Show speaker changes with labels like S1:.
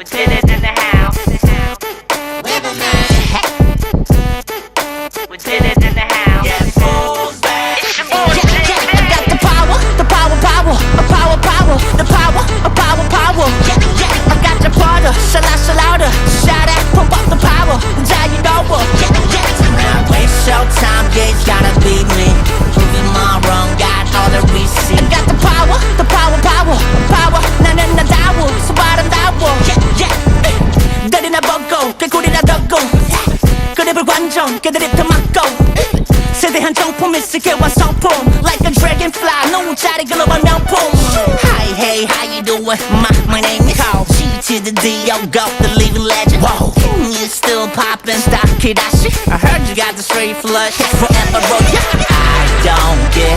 S1: did it in the house. We did it in the house. It's your boy,
S2: I got the power, the power, the power. I got your brother, so louder. Shout out, pump up the power, die you know what. Now waste your time, yeah, it's gotta be me. Prove him all wrong, got all the receipts. I got the power, 나는 나다워, 수발은 다워. 때리나 벗고, 개구리나 덮고. 그립을 관전, 걔들이 더 막고. 세대한 정품이 세계와 성품. Like a dragonfly, 노자리 글로벌 명품. Hi, hey, how you doing? My name is G to the D, yo, go, the living legend. Whoa, you still poppin', stop, Kidashi. I heard you got the straight flush, forever, bro, yeah. I don't get